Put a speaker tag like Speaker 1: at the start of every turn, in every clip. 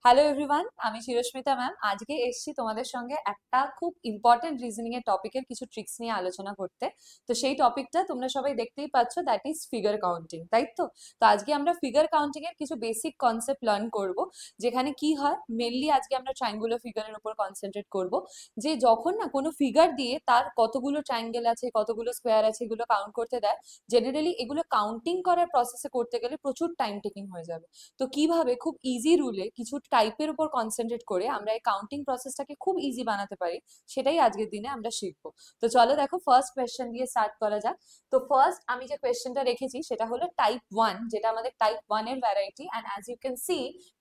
Speaker 1: Hello everyone, আমি চিরস্মিতা ma'am. আজকে এসেছি তোমাদের সঙ্গে একটা খুব ইম্পর্টেন্ট রিজনিং এর টপিকের কিছু ট্রিক্স নিয়ে আলোচনা করতে। তো সেই টপিকটা তোমরা সবাই দেখতেই পাচ্ছ, দ্যাট ইজ ফিগার কাউন্টিং, তাই তো? তো আজকে আমরা ফিগার কাউন্টিং এর কিছু বেসিক কনসেপ্ট লার্ন করব। যেখানে কি হয়, মেনলি আজকে আমরা ট্রায়াঙ্গুলার ফিগারের উপর কনসেন্ট্রেট করব। যে যখন না কোনো ফিগার দিয়ে তার কতগুলো ট্রায়াঙ্গেল আছে, কতগুলো স্কোয়ার আছে, এগুলো কাউন্ট করতে দেয়, জেনারেলি এগুলো কাউন্টিং করার প্রসেসে করতে গেলে প্রচুর টাইম টেকিং হয়ে যাবে। তো কিভাবে খুব ইজি রুলে কিছু টাইপের উপর কনসেন্ট্রেট করে আমরা এই কাউন্টিং প্রসেসটাকে খুব ইজি বানাতে পারি, সেটাই আজকের দিনে আমরা শিখবো। তো চলো দেখো, ফার্স্ট কোয়েশ্চেন দিয়ে স্টার্ট করা যাক। তো ফার্স্ট আমি যে কোয়েশ্চেনটা রেখেছি সেটা হলো টাইপ 1, যেটা আমাদের টাইপ 1 এর variety. And as you can see,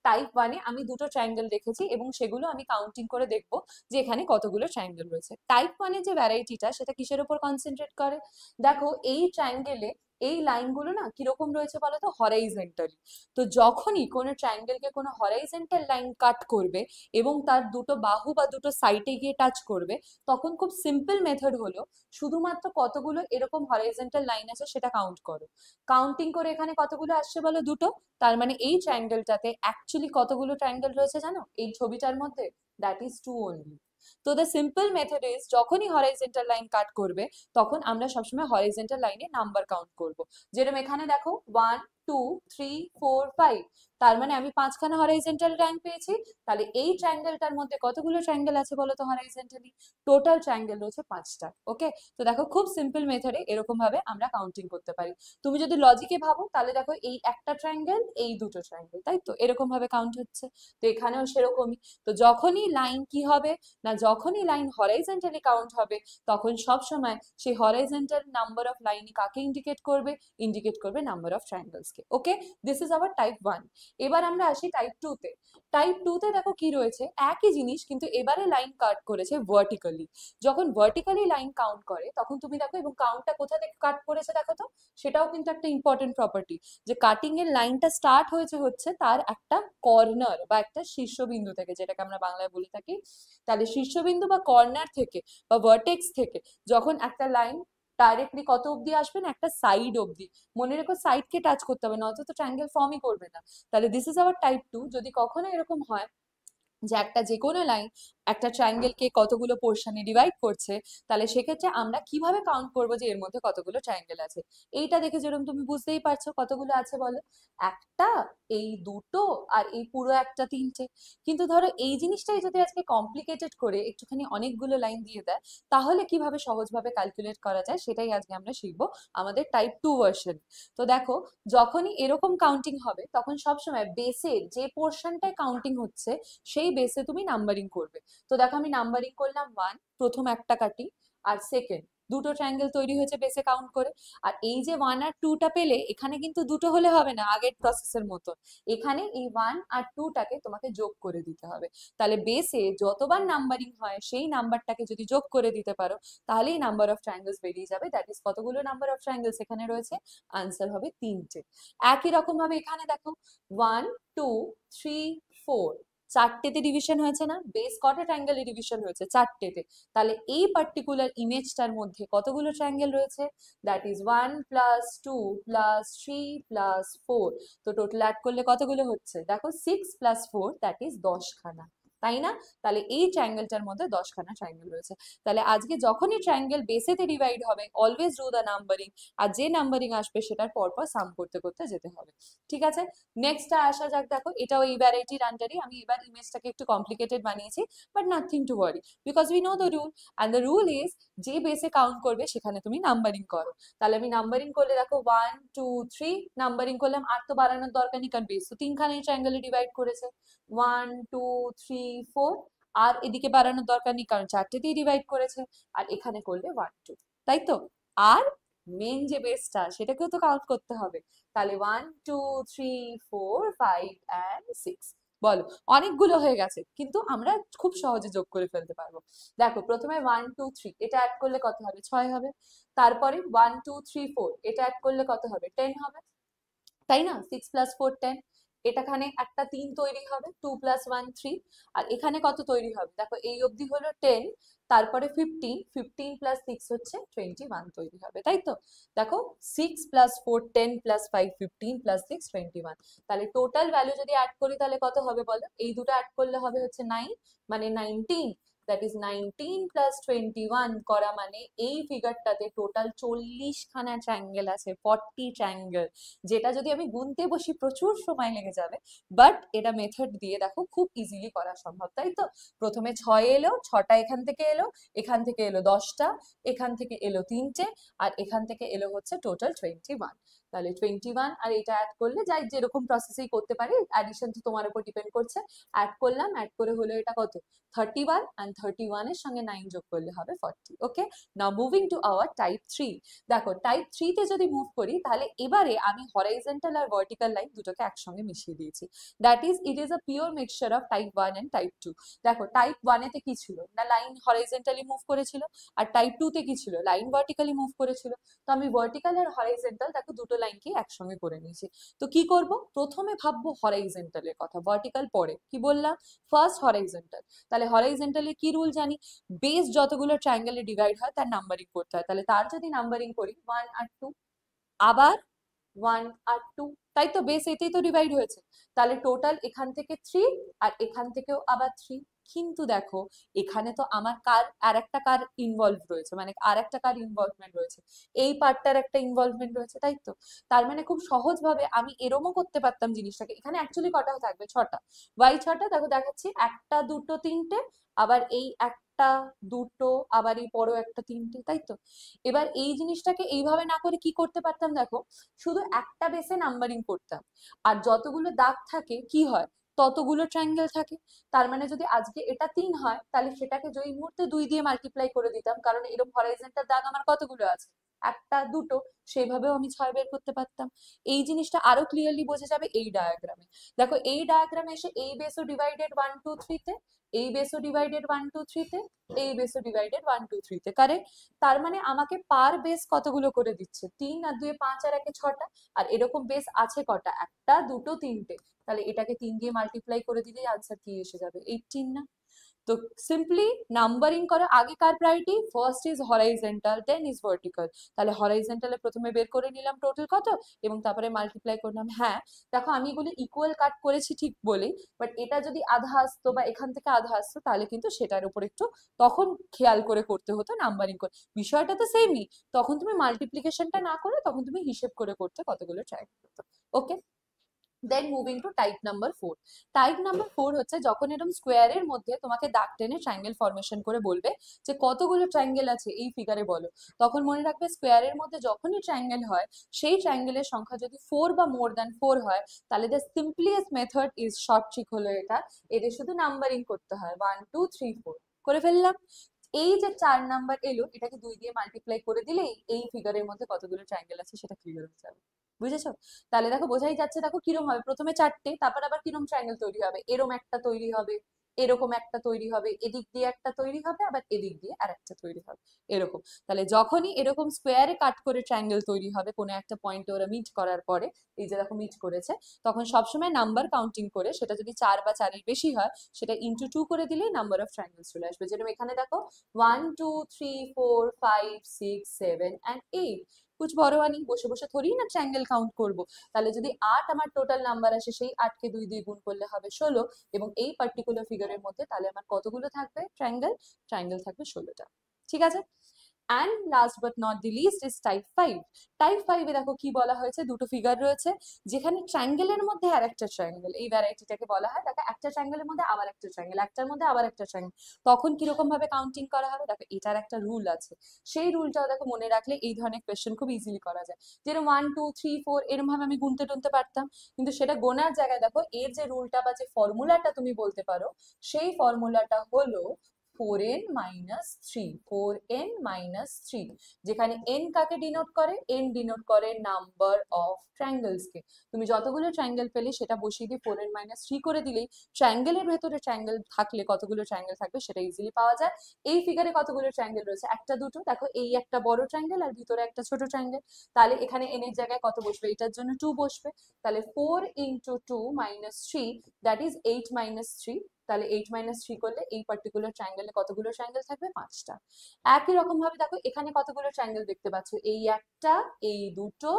Speaker 1: type 1 এ আমি দুটো ট্রায়াঙ্গেল রেখেছি এবং সেগুলো আমি কাউন্টিং করে দেখবো যে এখানে কতগুলো ট্রায়াঙ্গেল রয়েছে। টাইপ 1 এর যে ভ্যারাইটিটা, সেটা কিসের উপর কনসেন্ট্রেট করে? দেখো, এই ট্রায়াঙ্গেলে এই লাইনগুলো না কিরকম রয়েছে বলো তো, হরাইজন্টালি। তো যখনই কোনো ট্রায়াঙ্গেলকে কোনো হরাইজন্টাল লাইন কাট করবে এবং তার দুটো বাহু বা দুটো সাইডে গিয়ে টাচ করবে, তখন খুব সিম্পল মেথড হলো শুধুমাত্র কতগুলো এরকম হরাইজন্টাল লাইন আছে সেটা কাউন্ট করো। কাউন্টিং করে এখানে কতগুলো আসছে বলো? দুটো। তার মানে এই ট্রায়াঙ্গেলটাতে অ্যাকচুয়ালি কতগুলো ট্রায়াঙ্গেল রয়েছে জানো এই ছবিটার মধ্যে? That is two only. তো দ্য সিম্পল মেথড ইজ, যখনই হরাইজন্টাল লাইন কাট করবে তখন আমরা সবসময় হরাইজন্টাল লাইনে নাম্বার কাউন্ট করব। যেরকম এখানে দেখো, 1 2 3 4 5, তার মানে আমি পাঁচখানা হরাইজন্টাল লাইন পেয়েছি। তাহলে এই ট্রায়াঙ্গেলটার মধ্যে কতগুলো ট্রায়াঙ্গেল আছে বলো তো হরাইজন্টালি? টোটাল ট্রায়াঙ্গেল রয়েছে 5টা। ওকে, তো দেখো খুব সিম্পল মেথডে এরকম ভাবে আমরা কাউন্টিং করতে পারি। তুমি যদি লজিকে ভাবো তাহলে দেখো, এই একটা ট্রায়াঙ্গেল, এই দুটো ট্রায়াঙ্গেল, তাই তো এরকম ভাবে কাউন্ট হচ্ছে। তো এখানেও সেরকমই। তো যখনই লাইন কি হবে না, যখনই লাইন হরাইজন্টালি কাউন্ট হবে, তখন সব সময় সেই হরাইজন্টাল নাম্বার অফ লাইন কাকে ইন্ডিকেট করবে? ইন্ডিকেট করবে number of triangles K. Okay, this is our type 1। এবার আমরা আসি টাইপ 2 তে। টাইপ 2 তে দেখো কি রয়েছে, একই জিনিস, কিন্তু এবারে লাইন কাট করেছে ভার্টিক্যালি। যখন ভার্টিক্যালি লাইন কাউন্ট করে তখন তুমি দেখো, এবং কাউন্টটা কোথা থেকে কাট করেছে দেখো তো, সেটাও কিন্তু একটা ইম্পর্টেন্ট প্রপার্টি। যে কাটিং এর লাইনটা স্টার্ট হয়েছে হচ্ছে তার একটা কর্নার বা একটা শীর্ষবিন্দু থেকে, যেটাকে আমরা বাংলায় বলে থাকি। তাহলে শীর্ষবিন্দু বা কর্নার থেকে বা ভার্টেক্স থেকে যখন একটা লাইন ডাইরেক্টলি কত অব্দি আসবে না, একটা সাইড অব্দি। মনে রেখো, সাইডকে টাচ করতে হবে, নয়তো তো ট্রায়াঙ্গেল ফর্মই করবে না। তাহলে দিস ইজ আওয়ার টাইপ 2। যদি কখনো এরকম হয় যে একটা যে কোনো লাইন একটা ট্রায়াঙ্গেলকে কতগুলো পোর্শনে ডিভাইড করছে, তাহলে সেক্ষেত্রে আমরা কিভাবে কাউন্ট করবো যে এর মধ্যে কতগুলো ট্রায়াঙ্গেল আছে? এইটা দেখে যেরকম তুমি বুঝতেই পারছো কতগুলো আছে বলো। একটা, এই দুটো, আর এই পুরো একটা, তিনটে। কিন্তু ধরো এই জিনিসটাই যদি আজকে কমপ্লিকেটেড করে একটুখানি অনেকগুলো লাইন দিয়ে দেয়, তাহলে কিভাবে সহজভাবে ক্যালকুলেট করা যায় সেটাই আজকে আমরা শিখবো আমাদের টাইপ 2 ভার্সন। তো দেখো, যখনই এরকম কাউন্টিং হবে তখন সবসময় বেসের যে পোর্শনটায় কাউন্টিং হচ্ছে সেই বেসে তুমি নাম্বারিং করবে। তো দেখো, আমি নাম্বারিং করলাম 1, প্রথম একটা কাটি, আর সেকেন্ড, দুটো ট্রায়াঙ্গেল তৈরি হয়েছে বেসে কাউন্ট করে। আর এই যে 1 আর 2টা পেলে, এখানে কিন্তু দুটো হলে হবে না আগের প্রসেসের মতো। এখানে এই 1 আর 2টাকে তোমাকে যোগ করে দিতে হবে। তাহলে বেসে যতবার নাম্বারিং হয় সেই নাম্বারটাকে যদি যোগ করে দিতে পারো, তাহলেই নাম্বার অফ ট্রায়াঙ্গেলস বেরিয়ে যাবে। দ্যাট ইজ কতগুলো নাম্বার অফ ট্রায়াঙ্গেলস এখানে রয়েছে? আনসার হবে তিনটে। একই রকম ভাবে এখানে দেখো, 1 2 3 4, চারটেতে ডিভিশন হয়েছে না? বেস কটা ট্রায়াঙ্গেলে ডিভিশন হয়েছে? চারটেতে। তাহলে এই পার্টিকুলার ইমেজটার মধ্যে কতগুলো ট্রায়াঙ্গেল রয়েছে? That is 1 + 2 + 3 + 4। তো টোটাল অ্যাড করলে কতগুলো হচ্ছে দেখো, 6 + 4, দ্যাট ইজ 10খানা, তাই না? তাহলে এই ট্রায়াঙ্গেলটার মধ্যে 10খানা ট্রায়াঙ্গেল রয়েছে। তাহলে আজকে যখনই ট্রায়াঙ্গেল বেসেতে ডিভাইড হবে, অলওয়েজ ডু দ্য নাম্বারিং। আর যে নাম্বারিং আসবে সেটার পরপর সাম করতে করতে যেতে হবে। ঠিক আছে, নেক্সট আসা যাক। দেখো, এটাও এই ভ্যারাইটির আন্ডারই। আমি এবার ইমেজটাকে একটু কমপ্লিকেটেড বানিয়েছি, but nothing to worry, because we know the rule. And the rule is, যে বেসে কাউন্ট করবে সেখানে তুমি নাম্বারিং করো। তাহলে আমি নাম্বারিং করলে দেখো, 1 2 3 নাম্বারিং করলাম, আর তো বাড়ানোর দরকার নেই কারণ বেস তো তিনখানাই ট্রায়াঙ্গেলে ডিভাইড করেছে। 1 2 3 4, আর এদিকে বাড়ানোর দরকার নেই কারণ চারটেতেই ডিভাইড করেছে। আর এখানে করলে 1 2, তাই তো? আর মেন যে বেসটা সেটাকেও তো কাউন্ট করতে হবে। তাহলে 1 2 3 4 5 and 6। বলো, অনেকগুলো হয়ে গেছে, কিন্তু আমরা খুব সহজে যোগ করে ফেলতে পারবো। দেখো, প্রথমে 1 2 3, এটা অ্যাড করলে কত হবে? 6 হবে। তারপরে 1 2 3 4, এটা অ্যাড করলে কত হবে? 10 হবে, তাই না? 6 + 4 10। এটাখানে একটা 3 তৈরি হবে, 2 + 1 3। আর এখানে কত তৈরি হবে দেখো, এই অবধি হলো 10, তারপরে 15, 15 + 6 হচ্ছে 21 তৈরি হবে, তাই তো? দেখো 6 + 4 10 + 5 15 + 6 21। তাহলে টোটাল ভ্যালু যদি অ্যাড করি তাহলে কত হবে বলো? এই দুটো অ্যাড করলে হবে হচ্ছে 9, মানে 19। দ্যাট ইজ 19 + 21 করা মানে এই ফিগারটাতে টোটাল 40খানা ট্রায়াঙ্গেল আছে, 40 ট্রায়াঙ্গেল। যেটা যদি আমি গুনতে বসি প্রচুর সময় লেগে যাবে, বাট এটা মেথড দিয়ে দেখো খুব ইজিলি করা সম্ভব, তাই তো? প্রথমে 6 এলো, 6টা এখান থেকে এলো, এখান থেকে এলো 10টা, এখান থেকে এলো 3টে, আর এখান থেকে এলো হচ্ছে টোটাল 21। তাহলে 21 আর এটা অ্যাড করলে, যাই যেরকম প্রসেসেই করতে পারি, অ্যাডিশন তো তোমার উপর ডিপেন্ড করছে। অ্যাড করলাম, অ্যাড করে হলো এটা কত, 31, and 31 এর সঙ্গে 9 যোগ করলে হবে 40। Okay, now moving to our type 3। দেখো টাইপ 3 তে যদি মুভ করি তাহলে এবারে আমি হরাইজন্টাল আর ভার্টিক্যাল লাইন দুটোকে একসঙ্গে মিশিয়ে দিয়েছি। That is it is a pure mixture of type 1 and type 2। দেখো টাইপ 1 এতে কি ছিল না, লাইন হরাইজন্টালি মুভ করেছিল, আর টাইপ 2 তে কি ছিল, লাইন ভার্টিক্যালি মুভ করেছিল। তো আমি ভার্টিক্যাল আর হরাইজন্টাল দেখো দুটো লাইনকে একসঙ্গে করে নিয়েছি। তো কি করব, প্রথমে ভাববো হরাইজন্টালের কথা, ভার্টিক্যাল পরে। কি বললাম, ফার্স্ট হরাইজন্টাল। তাহলে হরাইজন্টালে কি রুল জানি, বেস যতগুলো ট্রায়াঙ্গেলে ডিভাইড হয় তার নাম্বারিং করতে হয়। তাহলে তার যদি নাম্বারিং করি 1 আর 2, আবার 1 আর 2, তাই তো? বেস এতেই তো ডিভাইড হয়েছে। তাহলে টোটাল এখান থেকে 3, আর এখান থেকেও আবার 3। কিন্তু দেখো এখানে তো আমার কার আর একটা কার ইনভলভ রয়েছে, মানে আর একটা কার ইনভলভমেন্ট রয়েছে, এই পার্টটার একটা ইনভলভমেন্ট রয়েছে, তাই তো? তার মানে খুব সহজ ভাবে আমি এরমও করতে পারতাম জিনিসটাকে। এখানে অ্যাকচুয়ালি কটা থাকবে, 6টা। ওয়াই 6টা, দেখো দেখাচ্ছি, একটা দুটো তিনটে, আবার এই একটা দুটো, আবার এই বড় একটা তিনটে, তাই তো? এবার এই জিনিসটাকে এইভাবে না করে কি করতে পারতাম দেখো, শুধু একটা বেসে নাম্বারিং করতাম, আর যতগুলো দাগ থাকে কি হয়, ততগুলো ট্রায়াঙ্গেল থাকে। তার মানে যদি আজকে এটা 3 হয় তাহলে সেটাকে যেই মুহূর্তে 2 দিয়ে মাল্টিপ্লাই করে দিতাম, কারণ এরকম হরাইজন্টাল দাগ আমার কতগুলো আছে, একটা দুটো, সেইভাবেও আমি 6 বের করতে পারতাম। এই জিনিসটা আরো ক্লিয়ারলি বোঝা যাবে এই ডায়াগ্রামে। দেখো এই ডায়াগ্রামে এসে এই বেসও ডিভাইডেড 1 2 3 তে, এই বেসও ডিভাইডেড 1 2 3 তে, এই বেসও ডিভাইডেড 1 2 3 তে, কারেক্ট? তার মানে আমাকে পার বেস কতগুলো করে দিচ্ছে, 3 আর 2 5 আর 1 6টা। আর এরকম বেস আছে কটা, একটা দুটো তিনটে। তাহলে এটাকে 3 দিয়ে মাল্টিপ্লাই করে দিলেই আনসার কি এসে যাবে, 18 না? তো সিম্পলি নাম্বারিং করা, আগে কার priority, first is horizontal then is vertical. তাহলে হরাইজন্টালে প্রথমে বের করে নিলাম টোটাল কত, এবং তারপরে মাল্টিপ্লাই করলাম। হ্যাঁ দেখো আমি এগুলো ইকুয়াল কাট করেছি ঠিক বলেই, বাট এটা যদি আধা আসতো বা এখান থেকে আধা আসতো তাহলে কিন্তু সেটার উপর একটু তখন খেয়াল করে করতে হতো নাম্বারিং করে। বিষয়টা তো সেমই, তখন তুমি মাল্টিপ্লিকেশনটা না করে তখন তুমি হিসেব করে করতে কতগুলো ট্রাই করতে। Okay, then moving to type number 4। Type number 4 হচ্ছে যখন এরকম স্কোয়ারের মধ্যে তোমাকে দাগ টেনে ট্রায়াঙ্গেল ফরমেশন করে বলবে যে কতগুলো ট্রায়াঙ্গেল আছে এই ফিগারে বলো। তখন মনে রাখবে স্কোয়ারের মধ্যে যখনই ট্রায়াঙ্গেল হয় সেই ট্রায়াঙ্গেলের সংখ্যা যদি 4 বা মোর দ্যান 4 হয়, তাহলে the simplest method is short trick হলো এটা, এদের শুধু নাম্বারিং করতে হয় 1 2 3 4 করে ফেললাম। এই যে 4 নাম্বার এলো, এটাকে 2 দিয়ে মাল্টিপ্লাই করে দিলেই এই ফিগারের মধ্যে কতগুলো ট্রায়াঙ্গেল আছে সেটা ক্লিয়ার হয়ে যাবে। বুঝেছো? তাহলে দেখো বোঝাই যাচ্ছে, দেখো কিরম হবে, প্রথমে 4টে, তারপর আবার কিরম ট্রায়াঙ্গেল তৈরি হবে, এরম একটা তৈরি হবে, এরকম একটা তৈরি হবে, এদিক দিয়ে একটা তৈরি হবে, আবার এদিক দিয়ে আর একটা তৈরি হবে, এরকম। তাহলে যখনই এরকম স্কোয়ারে কাট করে ট্রায়াঙ্গেল তৈরি হবে কোনো একটা পয়েন্টে ওরা মিট করার পরে, এই যে দেখো মিট করেছে, তখন সবসময় নাম্বার কাউন্টিং করে সেটা যদি 4 বা 4-এর বেশি হয় সেটা ইন্টু 2 করে দিলেই নাম্বার অফ ট্রায়াঙ্গেল চলে আসবে। যেরকম এখানে দেখো 1 2 3 4 5 6 7 and 8। কুছ বড় আনি, বসে বসে থোড়ি না ট্রায়াঙ্গেল কাউন্ট করব। তাহলে যদি 8 আমার টোটাল নাম্বার আসে, সেই 8কে 2 দিয়ে গুণ করলে হবে 16, এবং এই পার্টিকুলার ফিগারের মধ্যে তাহলে আমার কতগুলো থাকবে ট্রায়াঙ্গেল, ট্রায়াঙ্গেল থাকবে 16টা। ঠিক আছে? And last but not the least is type 5। Type 5 এ দেখো কি বলা হয়েছে, দুটো ফিগার রয়েছে যেখানে ট্রায়াঙ্গেলের মধ্যে আর একটা ট্রায়াঙ্গেল, এই ভ্যারাইটিটাকে বলা হয়। দেখো একটা ট্রায়াঙ্গেলের মধ্যে আবার একটা ট্রায়াঙ্গেল, একটার মধ্যে আবার একটা ট্রায়াঙ্গেল, তখন কিরকম ভাবে কাউন্টিং করা হবে, দেখো এটার একটা রুল আছে। সেই রুলটাও দেখো মনে রাখলে এই ধরনের কোয়েশ্চেন খুব ইজিলি করা যায়। যেরকম 1 2 3 4 এরকম ভাবে আমি গুনতে টুনতে পারতাম, কিন্তু সেটা গোনার জায়গায় দেখো এর যে রুলটা বা যে ফর্মুলাটা তুমি বলতে পারো, সেই ফর্মুলাটা হলো 4n minus three, 4n minus three, যেখানে n কাকে ডিনোট করে, n ডিনোট করে নাম্বার অফ ট্রায়াঙ্গেলসকে। তুমি যতগুলো ট্রায়াঙ্গেল পেলে সেটা বসিয়ে দিয়ে 4n মাইনাস থ্রি করে দিলেই ট্রায়াঙ্গেলের ভেতরে ট্রায়াঙ্গেল থাকলে কতগুলো ট্রায়াঙ্গেল থাকবে সেটা ইজিলি পাওয়া যায়। এই ফিগারে কতগুলো ট্রায়াঙ্গেল রয়েছে, একটা দুটো, দেখো এই একটা বড় ট্রায়াঙ্গেল আর ভিতরে একটা ছোট ট্রায়াঙ্গেল, তাহলে এখানে n এর জায়গায় কত বসবে, এটার জন্য 2 বসবে, তাহলে 4 into 2 minus 3 that is 8 minus 3, তাহলে 8 মাইনাস 3 করলে এই পার্টিকুলার ট্রায়াঙ্গেলে কতগুলো ট্রায়াঙ্গেল থাকবে, 5টা। একই রকম ভাবে দেখো এখানে কতগুলো ট্রায়াঙ্গেল দেখতে পাচ্ছ, এই একটা, এই দুটো,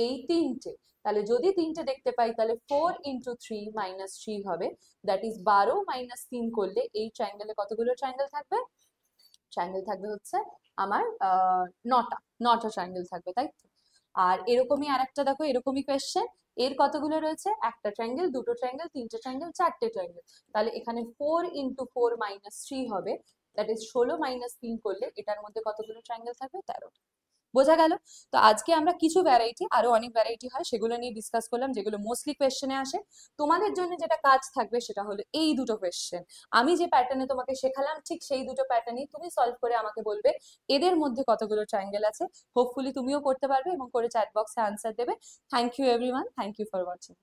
Speaker 1: এই তিনটে, তাহলে যদি তিনটে দেখতে পাই তাহলে 4 ইন্টু 3 মাইনাস 3 হবে, দ্যাট ইজ 12 মাইনাস 3 করলে এই ট্রায়াঙ্গেলে কতগুলো ট্রায়াঙ্গেল থাকবে, ট্রায়াঙ্গেল থাকবে হচ্ছে আমার 9টা, 9টা ট্রায়াঙ্গেল থাকবে, তাই তো। আর এরকমই আরেকটা দেখো, এরকমই কোয়েশ্চেন, এর কতগুলো রয়েছে, একটা ট্রায়াঙ্গেল, দুটো ট্রায়াঙ্গেল, তিনটে ট্রায়াঙ্গেল, চারটে ট্রায়াঙ্গেল, তাহলে এখানে 4 ইন্টু 4 মাইনাস 3 হবে, দ্যাট ইজ 16 মাইনাস 3 করলে এটার মধ্যে কতগুলো ট্রায়াঙ্গেল থাকবে, 13। বোঝা গেল? তো আজকে আমরা কিছু ভ্যারাইটি, আরো অনেক ভ্যারাইটি হয় সেগুলো নিয়ে ডিসকাস করলাম, যেগুলো মোস্টলি কোয়েশ্চেনে আসে। তোমাদের জন্য যেটা কাজ থাকবে সেটা হলো এই দুটো কোয়েশ্চেন আমি যে প্যাটার্নে তোমাকে শেখালাম ঠিক সেই দুটো প্যাটার্নই তুমি সলভ করে আমাকে বলবে এদের মধ্যে কতগুলো ট্রায়াঙ্গেল আছে। হোপফুলি তুমিও করতে পারবে এবং করে চ্যাট বক্সে আনসার দেবে। Thank you everyone, thank you for watching.